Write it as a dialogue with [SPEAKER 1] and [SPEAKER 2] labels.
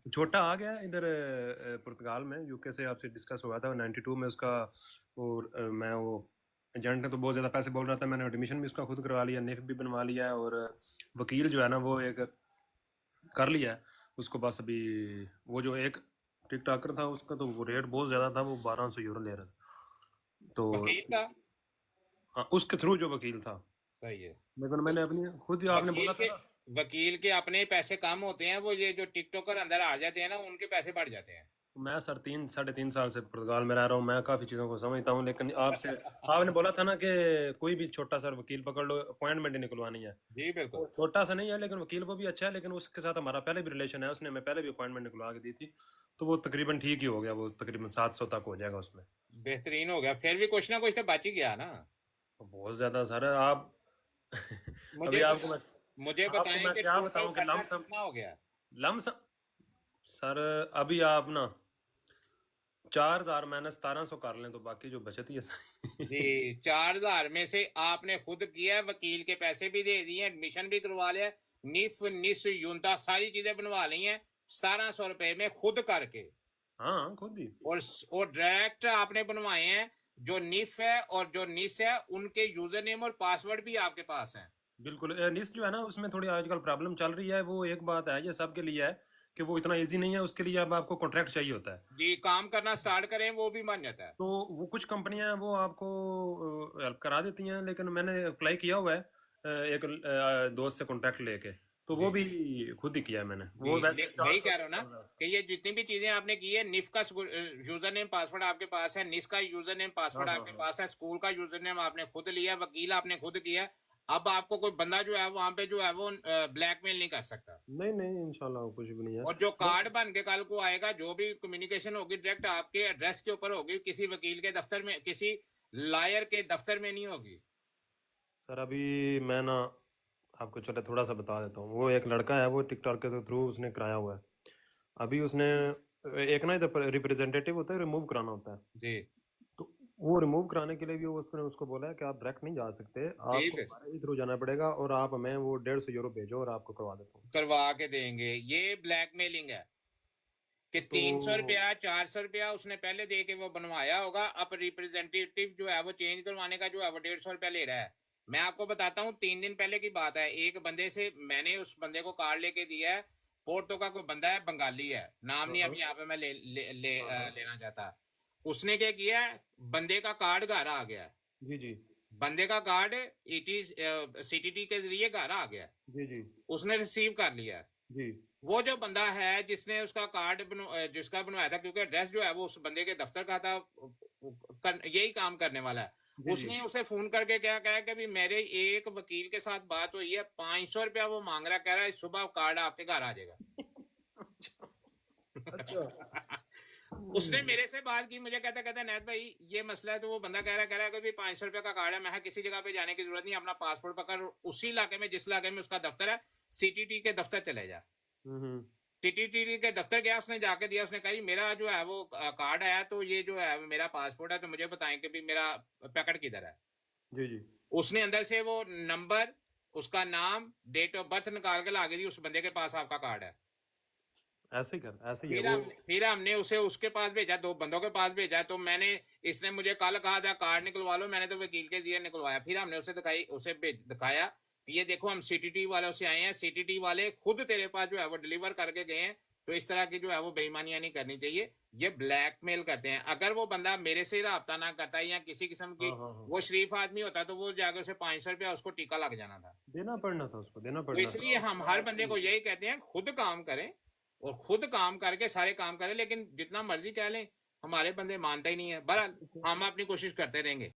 [SPEAKER 1] छोटा आ गया इधर पुर्तगाल में, यूके से आपसे डिस्कस हुआ था 92 में उसका। और मैं वो एजेंट ने तो बहुत ज़्यादा पैसे बोल रहा था, मैंने एडमिशन भी उसका खुद करवा लिया, नेफ भी बनवा लिया है, और वकील जो है ना वो एक कर लिया है उसको। बस अभी वो जो एक टिकटॉकर था उसका तो वो रेट बहुत ज़्यादा था, वो 1200 यूरो ले रहा था। तो
[SPEAKER 2] वकील का?
[SPEAKER 1] हाँ, उसके थ्रू जो वकील था।
[SPEAKER 2] सही है।
[SPEAKER 1] लेकिन
[SPEAKER 2] तो
[SPEAKER 1] मैंने अपनी खुद ही, आपने
[SPEAKER 2] वकील
[SPEAKER 1] बोला था
[SPEAKER 2] के
[SPEAKER 1] ना।
[SPEAKER 2] वकील के अपने पैसे कम होते हैं, वो ये जो टिकटॉकर अंदर आ जाते हैं ना, उनके पैसे बढ़ जाते हैं।
[SPEAKER 1] मैं सर 3 साढ़े 3 साल से पुर्तगाल में रह रहा हूँ, मैं काफ़ी चीज़ों को समझता हूँ, लेकिन आपसे आपने बोला था ना कि कोई भी छोटा सा वकील पकड़ लो, अपॉइंटमेंट ही निकलवानी है।
[SPEAKER 2] जी बिल्कुल।
[SPEAKER 1] वो छोटा सा नहीं है, लेकिन वकील को भी अच्छा है, लेकिन उसके साथ हमारा पहले भी रिलेशन है, उसने मैं पहले भी अपॉइंटमेंट निकलवा के दी थी। तो वो तकरीबन ठीक ही हो गया, वो तकरीबन 700 तक हो जाएगा उसमें।
[SPEAKER 2] बेहतरीन हो गया, फिर भी कुछ ना कुछ तो बच ही गया ना।
[SPEAKER 1] तो बहुत ज़्यादा सर आप अभी
[SPEAKER 2] मुझे
[SPEAKER 1] आपको
[SPEAKER 2] बता
[SPEAKER 1] मैं
[SPEAKER 2] मुझे
[SPEAKER 1] आपको
[SPEAKER 2] बताएं
[SPEAKER 1] मैं
[SPEAKER 2] कि
[SPEAKER 1] क्या
[SPEAKER 2] टोटल
[SPEAKER 1] बताऊं कि
[SPEAKER 2] खर्चा
[SPEAKER 1] लमसम
[SPEAKER 2] कितना हो गया।
[SPEAKER 1] लमसम सर, अभी आप ना 4000 मैंने 1700 कर लें तो बाकी जो बचत ही है सारी।
[SPEAKER 2] जी, 4,000 में से आपने खुद किया, वकील के पैसे भी दे दिए, एडमिशन भी करवा लिया, निफ निस यूंता सारी चीजें बनवा ली हैं 1,700 रुपए में खुद करके।
[SPEAKER 1] हाँ, खुद ही।
[SPEAKER 2] और डायरेक्ट आपने बनवाए हैं। जो निफ है और जो निस है उनके यूजर नेम और पासवर्ड भी आपके पास है।
[SPEAKER 1] बिल्कुल निस जो है ना उसमें थोड़ी आजकल प्रॉब्लम चल रही है, वो एक बात है, ये सबके लिए है कि वो इतना इजी नहीं है, उसके लिए अब आपको कॉन्ट्रैक्ट चाहिए होता है।
[SPEAKER 2] जी, काम करना स्टार्ट करें वो भी मान जाता है।
[SPEAKER 1] तो वो कुछ कंपनियां हैं वो आपको हेल्प करा देती हैं, लेकिन मैंने अप्लाई किया हुआ है एक दोस्त से कॉन्ट्रैक्ट लेके। तो वो
[SPEAKER 2] जी
[SPEAKER 1] भी खुद ही किया है मैंने,
[SPEAKER 2] जी,
[SPEAKER 1] वो वैसे
[SPEAKER 2] वही
[SPEAKER 1] 400
[SPEAKER 2] कह रहा हूँ ना
[SPEAKER 1] चल रहा है
[SPEAKER 2] कि
[SPEAKER 1] उसका।
[SPEAKER 2] ये जितनी भी चीजें आपने की है, निफ का यूजर नेम पासवर्ड आपके पास है, निस का यूजर नेम
[SPEAKER 1] हाँ
[SPEAKER 2] पासवर्ड
[SPEAKER 1] हाँ
[SPEAKER 2] आपके
[SPEAKER 1] हाँ।
[SPEAKER 2] पास है, स्कूल का यूजर नेम आपने खुद लिया, वकील आपने खुद किया। अब आपको कोई बंदा जो है वहां पे जो है वो ब्लैकमेल नहीं कर सकता।
[SPEAKER 1] नहीं नहीं, इंशाल्लाह कुछ भी नहीं है।
[SPEAKER 2] और जो कार्ड
[SPEAKER 1] बस
[SPEAKER 2] बन के कल को आएगा, जो भी कम्युनिकेशन होगी डायरेक्ट आपके एड्रेस के ऊपर होगी, किसी वकील के दफ्तर में, किसी लायर के दफ्तर में नहीं होगी।
[SPEAKER 1] सर अभी मैं ना आपको चलो थोड़ा सा बता देता हूँ। वो एक लड़का है, वो टिकटॉक के थ्रू उसने कराया हुआ है। अभी उसने एक ना इधर रिप्रेजेंटेटिव होता है, रिमूव कराना होता है।
[SPEAKER 2] जी
[SPEAKER 1] तो वो रिमूव कराने के लिए भी उसने उसको बोला है कि आप डायरेक्ट नहीं जा सकते,
[SPEAKER 2] जी,
[SPEAKER 1] आपको हमारे ही थ्रू जाना पड़ेगा, और आप हमें वो 150 यूरो भेजो और आपको करवा देता हूँ।
[SPEAKER 2] करवा के देंगे, ये ब्लैकमेलिंग है कि
[SPEAKER 1] तो
[SPEAKER 2] 300 रुपया 400 रुपया उसने पहले दे के वो बनवाया होगा, अब रिप्रेजेंटेटिव जो है वो चेंज करवाने का जो है वो 150 रुपया ले रहा है। मैं आपको बताता हूँ, 3 दिन पहले की बात है, एक बंदे से मैंने उस बंदे को कार्ड लेके दिया है। पोर्टो का कोई बंदा है, बंगाली है, नाम
[SPEAKER 1] हाँ
[SPEAKER 2] नहीं
[SPEAKER 1] हाँ
[SPEAKER 2] अभी यहाँ पे मैं
[SPEAKER 1] हाँ हाँ।
[SPEAKER 2] लेना चाहता। उसने क्या किया, बंदे का कार्ड घर आ गया।
[SPEAKER 1] जी जी
[SPEAKER 2] बंदे का कार्ड ईटी सीटीटी के जरिए घर आ गया।
[SPEAKER 1] जी जी
[SPEAKER 2] उसने रिसीव कर लिया।
[SPEAKER 1] जी
[SPEAKER 2] वो जो बंदा है जिसने उसका कार्ड जिसका बनवाया था, क्योंकि एड्रेस जो है वो उस बंदे के दफ्तर का था, यही काम करने वाला है।
[SPEAKER 1] जी जी।
[SPEAKER 2] उसने उसे फोन करके क्या कहा कि भी मेरे एक वकील के साथ बात हुई है, 500 रुपया वो मांग रहा, कह रहा है सुबह कार्ड आपके घर आ जाएगा।
[SPEAKER 1] अच्छा।
[SPEAKER 2] उसने मेरे से बात की, मुझे कहता कहता नैत भाई ये मसला है। तो वो बंदा कह रहा है कि भी 500 रुपया का कार्ड है। मैं किसी जगह पे जाने की जरूरत नहीं, अपना पासपोर्ट पकड़, उसी इलाके में जिस इलाके में उसका दफ्तर है, सीटीटी के दफ्तर चले जा।
[SPEAKER 1] हम्म।
[SPEAKER 2] टीटीटी के दफ्तर गया, उसने जाके दिया, उसने कहा जी मेरा जो है वो कार्ड आया, तो ये जो है मेरा पासपोर्ट है, तो मुझे बताएं कि भी मेरा पैकेट किधर है।
[SPEAKER 1] जी जी।
[SPEAKER 2] उसने अंदर से वो नंबर, उसका नाम, डेट ऑफ बर्थ निकाल के ला के दी, उस बंदे के पास आपका कार्ड है।
[SPEAKER 1] ऐसे ही है
[SPEAKER 2] फिर
[SPEAKER 1] वो।
[SPEAKER 2] हमने उसे उसके पास भेजा, दो बंदों के पास भेजा। तो मैंने, इसने मुझे कल कहा था कार्ड निकलवा लो, मैंने तो वकील के जरिए निकलवाया। फिर हमने उसे दिखाया कि ये देखो हम सीटीटी वालों से आए हैं, सीटीटी वाले खुद तेरे पास जो है वो डिलीवर करके गए हैं। तो इस तरह की जो है वो बेईमानियां नहीं करनी चाहिए, ये ब्लैकमेल करते हैं। अगर वो बंदा मेरे से रब्ता ना करता या किसी किस्म की,
[SPEAKER 1] हाँ हाँ हाँ।
[SPEAKER 2] वो शरीफ आदमी होता, तो वो जाकर उसे 500 रुपया उसको टीका लग जाना था।
[SPEAKER 1] देना पड़ना था उसको, देना
[SPEAKER 2] तो
[SPEAKER 1] पड़ना था।
[SPEAKER 2] इसलिए हम हर बंदे को यही कहते हैं, खुद काम करें और खुद काम करके सारे काम करें। लेकिन जितना मर्जी कह लें, हमारे बंदे मानते ही नहीं है। बहरहाल हम अपनी कोशिश करते रहेंगे।